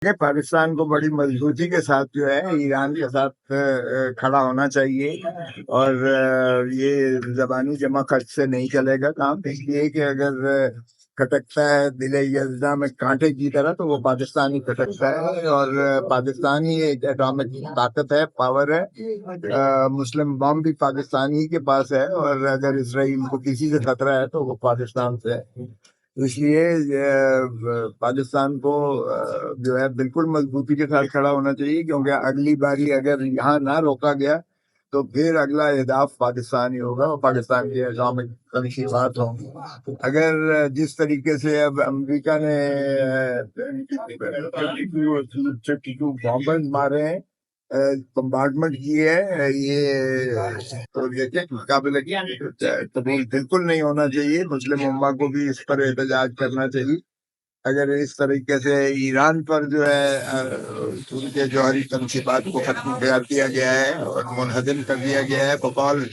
کہ پاکستان کو بڑی مضبوطی کے ساتھ جو ہے ایران کے ساتھ کھڑا ہونا چاہیے، اور یہ زبانی جمع خرچ سے نہیں چلے گا کام، اس لیے کہ اگر کھٹکتا ہے دل یزداں میں کانٹے کی طرح تو وہ پاکستان ہی کھٹکتا ہے، اور پاکستان ہی ایک ایٹامک طاقت ہے، پاور ہے۔ مسلم بم بھی پاکستان ہی کے پاس ہے، اور اگر اسرائیل کو کسی سے خطرہ ہے تو وہ پاکستان سے ہے۔ اس لیے پاکستان کو جو ہے بالکل مضبوطی کے ساتھ کھڑا ہونا چاہیے، کیونکہ اگلی باری اگر یہاں نہ روکا گیا تو پھر اگلا اہداف پاکستان ہی ہوگا، اور پاکستان کی اقامت تنصیبات ہوں گی۔ اگر جس طریقے سے اب امریکہ نے 52 بامبرز مارے ہیں، کمپارٹمنٹ کی ہے، یہ تو قابل قبول بالکل نہیں ہونا چاہیے۔ مسلم امہ کو بھی اس پر احتجاج کرنا چاہیے۔ اگر اس طریقے سے ایران پر جو ہے ان کے جوہری تنصیبات کو ختم کر دیا گیا ہے اور منہدم کر دیا گیا ہے بقول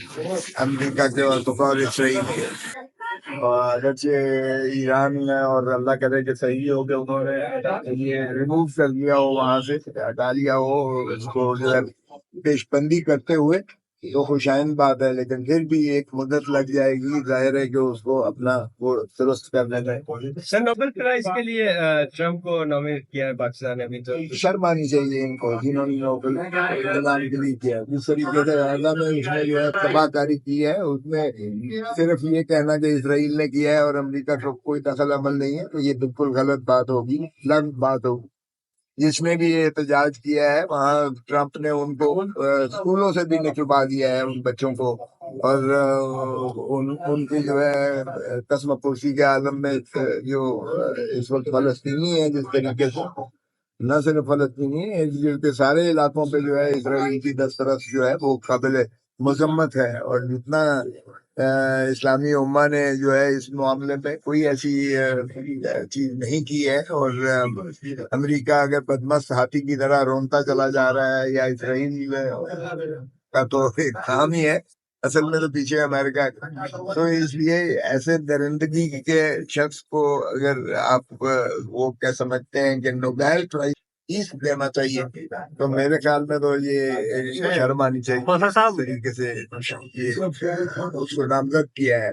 امریکہ کے اور بقول اسرائیل کے، اور اگرچہ ایران اور اللہ کرے کہ صحیح ہو کہ انہوں نے یہ ریموو کر دیا ہو، وہاں سے ہٹا لیا ہو اس کو جو ہے پیش بندی کرتے ہوئے، تو خوشائند بات ہے، لیکن پھر بھی ایک مدت لگ جائے گی، ظاہر ہے کہ اس کو اپنا وہ درست کرنے میں۔ سر نوبل پرائز کے لیے ٹرمپ کو نامزد کیا ہے پاکستان نے، ابھی تو شرم آنی چاہیے ان کو جنہوں نے نوبل انتظام کے لیے کیا۔ جس طریقے سے غزہ میں اس نے جو ہے تباہ کاری کی ہے، اس میں صرف یہ کہنا کہ اسرائیل نے کیا ہے اور امریکہ کا کوئی دخل عمل نہیں ہے تو یہ بالکل غلط بات ہوگی، لغو بات ہوگی۔ جس نے بھی یہ احتجاج کیا ہے وہاں ٹرمپ نے ان کو اسکولوں سے بھی نکلوا دیا ہے ان بچوں کو، اور ان کی جو ہے قسم پرسی کے عالم میں جو اس وقت فلسطینی ہے، جس طریقے سے نہ صرف فلسطینی ہے کے سارے علاقوں پہ جو ہے اسرائیل کی دسترس جو ہے وہ قابل مذمت ہے، اور جتنا اسلامی امہ نے جو ہے اس معاملے میں کوئی ایسی چیز نہیں کی ہے، اور امریکہ اگر بدمست ہاتھی کی طرح رونتا چلا جا رہا ہے، یا اسرائیل کا تو ایک کام ہی ہے، اصل میں تو پیچھے امریکہ ہے۔ تو اس لیے ایسے درندگی کے شخص کو اگر آپ وہ کیا سمجھتے ہیں کہ نوبیل پرائز پیس دینا چاہیے، تو میرے خیال میں تو یہ شرم آنی چاہیے اس طریقے سے یہ اس کو نامزد کیا ہے۔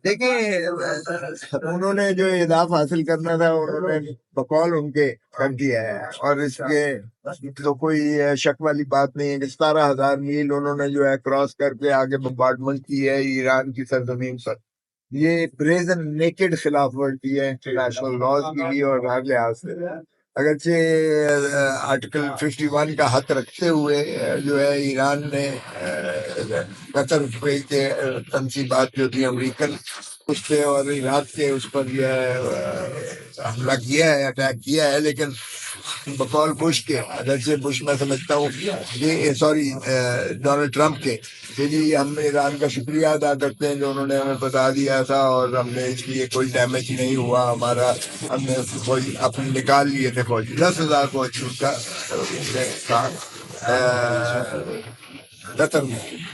دیکھیں انہوں نے جو اہداف حاصل کرنا تھا انہوں نے بقول ان کے کر دیا ہے، اور اس کے تو کوئی شک والی بات نہیں ہے کہ 17,000 میل انہوں نے جو ہے کراس کر کے آگے بمبارڈمنٹ کی ہے ایران کی سرزمین پر۔ یہ بریزن نیکڈ خلاف ورزی ہے انٹرنیشنل لاز کی بھی اور ہر لحاظ سے، اگرچہ آرٹیکل 51 کا حق رکھتے ہوئے جو ہے ایران نے قطر کے تنصیبات جو تھی امریکن اس پہ اور عراق کے اس پر جو ہے حملہ کیا ہے، اٹیک کیا ہے، لیکن بقول بش کے، اگرچہ بش میں سمجھتا ہوں یہ سوری ڈونلڈ ٹرمپ کے، جی ہم ایران کا شکریہ ادا کرتے ہیں جو انہوں نے ہمیں بتا دیا تھا، اور ہم نے اس لیے کوئی ڈیمیج نہیں ہوا ہمارا، ہم نے فوج اپنے نکال لیے تھے فوج 10,000 فوج کا قطر میں۔